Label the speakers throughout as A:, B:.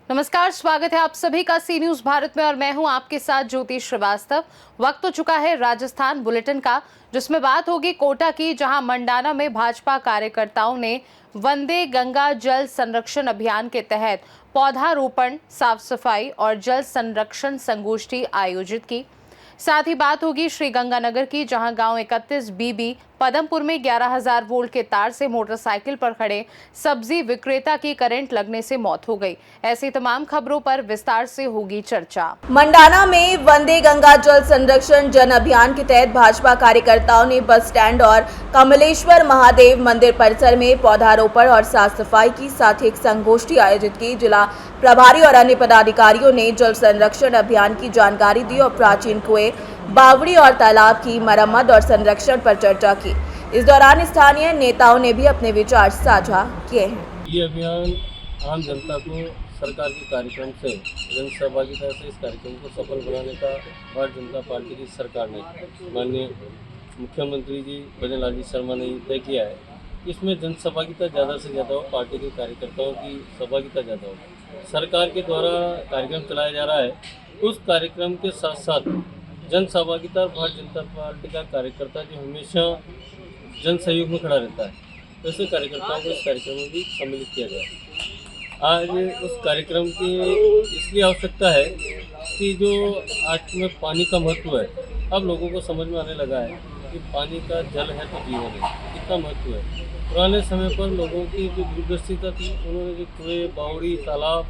A: नमस्कार, स्वागत है आप सभी का सी न्यूज भारत में और मैं हूं आपके साथ ज्योति श्रीवास्तव। वक्त हो चुका है राजस्थान बुलेटिन का, जिसमें बात होगी कोटा की, जहां मंडाना में भाजपा कार्यकर्ताओं ने वंदे गंगा जल संरक्षण अभियान के तहत पौधारोपण, साफ सफाई और जल संरक्षण संगोष्ठी आयोजित की। साथ ही बात होगी श्री गंगानगर की, जहां गांव 31 बीबी पदमपुर में 11,000 वोल्ट के तार से मोटरसाइकिल पर खड़े सब्जी विक्रेता की करंट लगने से मौत हो गई। ऐसी तमाम खबरों पर विस्तार से होगी चर्चा।
B: मंडाना में वंदे गंगा जल संरक्षण जन अभियान के तहत भाजपा कार्यकर्ताओं ने बस स्टैंड और कमलेश्वर महादेव मंदिर परिसर में पौधारोपण और साफ सफाई की, साथ ही एक संगोष्ठी आयोजित की। जिला प्रभारी और अन्य पदाधिकारियों ने जल संरक्षण अभियान की जानकारी दी और प्राचीन कुएं, बावड़ी और तालाब की मरम्मत और संरक्षण पर चर्चा की। इस दौरान स्थानीय नेताओं ने भी अपने विचार साझा किए हैं।
C: ये अभियान आम जनता को सरकार के कार्यक्रम से, जन सहभागिता से इस कार्यक्रम को सफल बनाने का भारतीय जनता पार्टी की सरकार ने, माननीय मुख्यमंत्री जी भजन लाल जी शर्मा ने तय किया है। इसमें जन सहभागिता ज़्यादा से ज़्यादा हो, पार्टी के कार्यकर्ताओं की सहभागिता ज़्यादा हो। सरकार के द्वारा कार्यक्रम चलाया जा रहा है, उस कार्यक्रम के साथ साथ जन सहभागिता, भारतीय जनता पार्टी का कार्यकर्ता जो हमेशा जन सहयोग में खड़ा रहता है, ऐसे कार्यकर्ताओं को इस कार्यक्रम में भी सम्मिलित किया गया। आज उस कार्यक्रम की इसलिए आवश्यकता है कि जो आज में पानी का महत्व है, अब लोगों को समझ में आने लगा है कि पानी का जल है तो जीवन है, इतना महत्व है। पुराने समय पर लोगों की जो दूरदर्शिता थी, उन्होंने जो कुएं, बावड़ी, तालाब,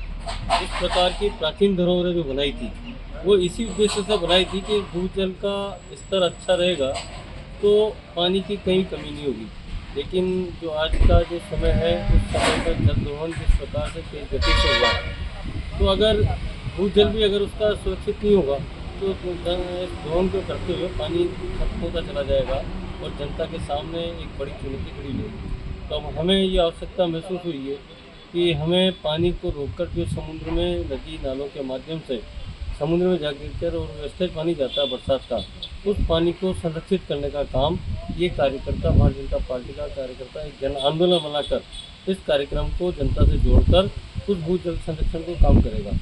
C: इस प्रकार की प्राचीन धरोहरें जो बनाई थी, वो इसी उद्देश्य से बनाई थी कि भूजल का स्तर अच्छा रहेगा तो पानी की कहीं कमी नहीं होगी। लेकिन जो आज का जो समय है, उस समय पर जल दोहन जिस प्रकार से तेज गति से हुआ है, तो अगर भूजल भी अगर उसका सुरक्षित नहीं होगा तो दोहन को करते हुए पानी खत्म होता चला जाएगा और जनता के सामने एक बड़ी चुनौती खड़ी होगी। तो अब हमें ये आवश्यकता महसूस हुई है कि हमें पानी को रोककर जो समुद्र में नदी नालों के माध्यम से समुद्र में जाकर और व्यवस्थित पानी जाता है बरसात का, उस पानी को संरक्षित करने का काम ये कार्यकर्ता, भारतीय जनता पार्टी का कार्यकर्ता एक जन आंदोलन बनाकर इस कार्यक्रम को जनता से जोड़कर उस भूजल संरक्षण को काम करेगा।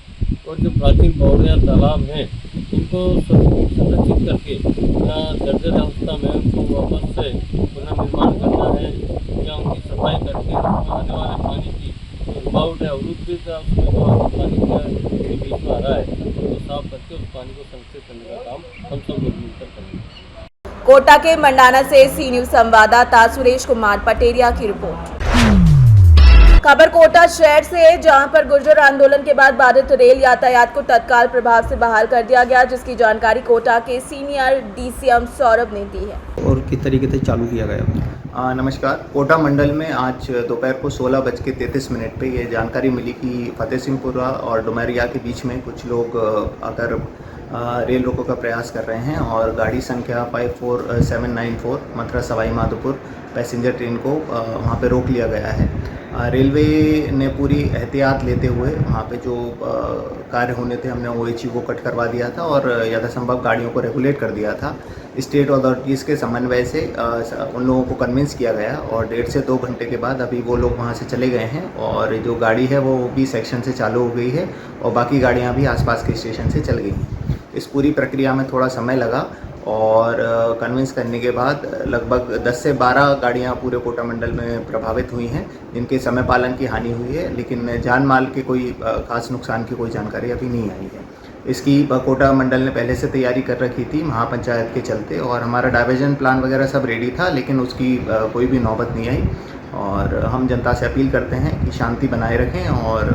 C: और जो प्राचीन बावड़ियाँ, तालाब हैं, इनको संरक्षित करके या जर्जर अवस्था में उनको वापस से पुनर्निर्माण करना है या उनकी सफाई करके आने वाले पानी की रुकावट है, अवरुद्ध है, उसमें जो पानी के बीच में आ रहा है, तो साफ करके उस पानी को संरक्षित करने का काम हम सब लोग मिलकर करेंगे।
B: कोटा के मंडाना से सी न्यूज संवाददाता सुरेश कुमार पटेरिया की रिपोर्ट। खबर कोटा शहर से है, जहां पर गुर्जर आंदोलन के बाद बाधित रेल यातायात को तत्काल प्रभाव से बहाल कर दिया गया, जिसकी जानकारी कोटा के सीनियर डीसीएम सौरभ ने दी है।
D: और किस तरीके से चालू किया गया?
E: नमस्कार। कोटा मंडल में आज दोपहर को 16:33 पे ये जानकारी मिली कि फतेह सिंहपुरा और डुमरिया के बीच में कुछ लोग आकर रेल रोको का प्रयास कर रहे हैं और गाड़ी संख्या 54794 मथुरा सवाई माधोपुर पैसेंजर ट्रेन को वहाँ पे रोक लिया गया है। रेलवे ने पूरी एहतियात लेते हुए वहाँ पे जो कार्य होने थे, हमने OHE को कट करवा दिया था और यथासंभव गाड़ियों को रेगुलेट कर दिया था। स्टेट अथॉरिटीज़ के समन्वय से उन लोगों को कन्विंस किया गया और 1.5 से 2 घंटे के बाद अभी वो लोग वहाँ से चले गए हैं और जो गाड़ी है वो भी सेक्शन से चालू हो गई है और बाकी गाड़ियाँ भी आसपास के स्टेशन से चल गई हैं। इस पूरी प्रक्रिया में थोड़ा समय लगा और कन्विंस करने के बाद लगभग 10 से 12 गाड़ियाँ पूरे कोटा मंडल में प्रभावित हुई हैं, जिनके समय पालन की हानि हुई है, लेकिन जान माल के कोई खास नुकसान की कोई जानकारी अभी नहीं आई है। इसकी कोटा मंडल ने पहले से तैयारी कर रखी थी महापंचायत के चलते और हमारा डाइवर्जन प्लान वगैरह सब रेडी था, लेकिन उसकी कोई भी नौबत नहीं आई। और हम जनता से अपील करते हैं कि शांति बनाए रखें और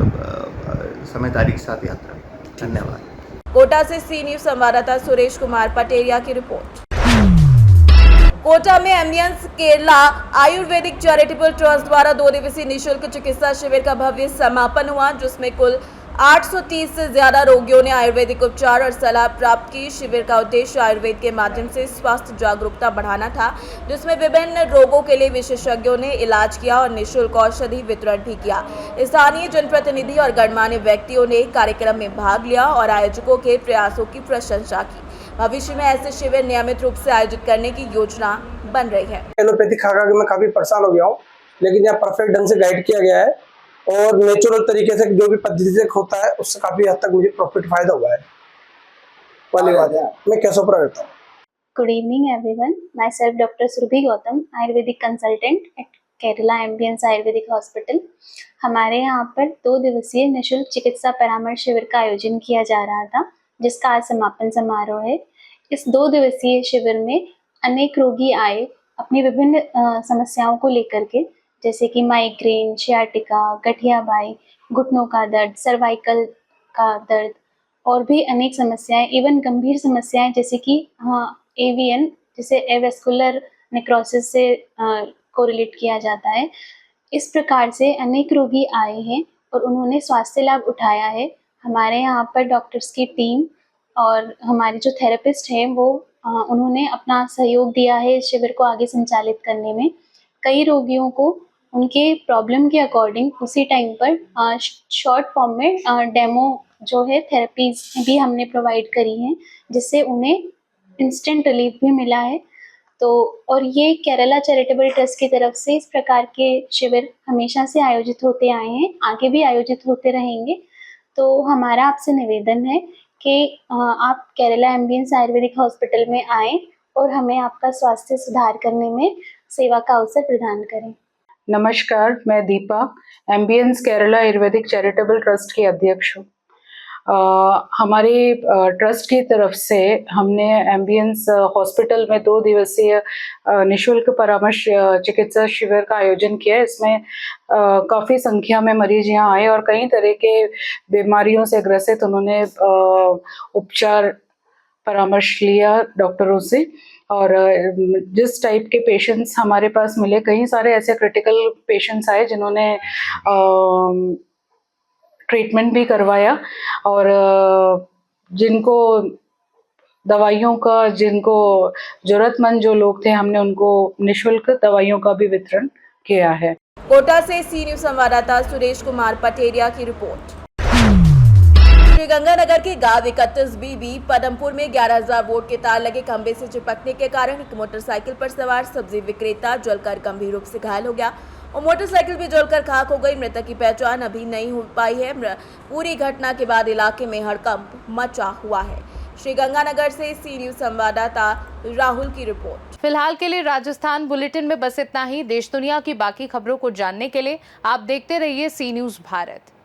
E: समझदारी के साथ यात्रा करें। धन्यवाद।
B: कोटा से सी न्यूज संवाददाता सुरेश कुमार पटेरिया की रिपोर्ट। कोटा में ambience Kerala Ayurvedic charitable trust द्वारा 2 दिवसीय निःशुल्क चिकित्सा शिविर का भव्य समापन हुआ, जिसमें कुल 830 से ज्यादा रोगियों ने आयुर्वेदिक उपचार और सलाह प्राप्त की। शिविर का उद्देश्य आयुर्वेद के माध्यम से स्वास्थ्य जागरूकता बढ़ाना था, जिसमें विभिन्न रोगों के लिए विशेषज्ञों ने इलाज किया और निःशुल्क औषधि वितरण भी किया। स्थानीय जनप्रतिनिधि और गणमान्य व्यक्तियों ने कार्यक्रम में भाग लिया और आयोजकों के प्रयासों की प्रशंसा की। भविष्य में ऐसे शिविर नियमित रूप से आयोजित करने की योजना बन रही है।
F: एलोपैथिक खा के मैं काफ़ी परेशान हो गया हूँ, लेकिन यहाँ परफेक्ट ढंग से गाइड किया गया है और नेचुरल तरीके से जो भी पद्धति से होता है उससे काफ़ी हद तक मुझे प्रॉफिट फायदा हुआ है। पहली बात है मैं केशवपुरा रहता हूँ।
G: Good evening everyone. Myself Dr. Surabhi Gautam, Ayurvedic consultant at Kerala Ambience Ayurvedic Hospital. हमारे यहाँ पर 2 दिवसीय निःशुल्क चिकित्सा परामर्श शिविर का आयोजन किया जा रहा था, जिसका आज समापन समारोह है। इस 2 दिवसीय शिविर में अनेक रोगी आए अपनी विभिन्न समस्याओं को लेकर के, जैसे कि माइग्रेन, शियाटिका, गठियाबाई, घुटनों का दर्द, सर्वाइकल का दर्द और भी अनेक समस्याएं, इवन गंभीर समस्याएं जैसे कि एवीएन, जिसे एवेस्कुलर नेक्रोसिस से कोरिलेट किया जाता है। इस प्रकार से अनेक रोगी आए हैं और उन्होंने स्वास्थ्य लाभ उठाया है। हमारे यहाँ पर डॉक्टर्स की टीम और हमारे जो थेरेपिस्ट हैं वो उन्होंने अपना सहयोग दिया है इस शिविर को आगे संचालित करने में। कई रोगियों को उनके प्रॉब्लम के अकॉर्डिंग उसी टाइम पर शॉर्ट फॉर्म में डेमो जो है थेरेपीज भी हमने प्रोवाइड करी हैं, जिससे उन्हें इंस्टेंट रिलीफ भी मिला है। तो और ये केरला चैरिटेबल ट्रस्ट की तरफ से इस प्रकार के शिविर हमेशा से आयोजित होते आए हैं, आगे भी आयोजित होते रहेंगे। तो हमारा आपसे निवेदन है कि आप केरला एम्बियंस आयुर्वेदिक हॉस्पिटल में आएँ और हमें आपका स्वास्थ्य सुधार करने में सेवा का अवसर प्रदान करें।
H: नमस्कार, मैं Deepa, ambience Kerala Ayurvedic charitable trust की अध्यक्ष हूँ। हमारी ट्रस्ट की तरफ से हमने एम्बियंस हॉस्पिटल में 2 दिवसीय निःशुल्क परामर्श चिकित्सा शिविर का आयोजन किया है। इसमें काफ़ी संख्या में मरीज यहाँ आए और कई तरह के बीमारियों से ग्रसित उन्होंने उपचार परामर्श लिया डॉक्टरों से। और जिस टाइप के पेशेंट्स हमारे पास मिले, कई सारे ऐसे क्रिटिकल पेशेंट्स आए जिन्होंने ट्रीटमेंट भी करवाया और जिनको दवाइयों का, जिनको ज़रूरतमंद जो लोग थे, हमने उनको निःशुल्क दवाइयों का भी वितरण किया है।
B: कोटा से सी न्यूज संवाददाता सुरेश कुमार पटेरिया की रिपोर्ट। श्रीगंगानगर के गांव 31 बीबी पदमपुर में 11,000 वोल्ट के तार लगे खंभे से चिपकने के कारण एक मोटरसाइकिल पर सवार सब्जी विक्रेता जलकर गंभीर रूप से घायल हो गया और मोटरसाइकिल भी जलकर खाक हो गई। मृतक की पहचान अभी नहीं हो पाई है। पूरी घटना के बाद इलाके में हड़कंप मचा हुआ है। श्रीगंगानगर से सी न्यूज संवाददाता राहुल की रिपोर्ट।
A: फिलहाल के लिए राजस्थान बुलेटिन में बस इतना ही। देश दुनिया की बाकी खबरों को जानने के लिए आप देखते रहिए सी न्यूज भारत।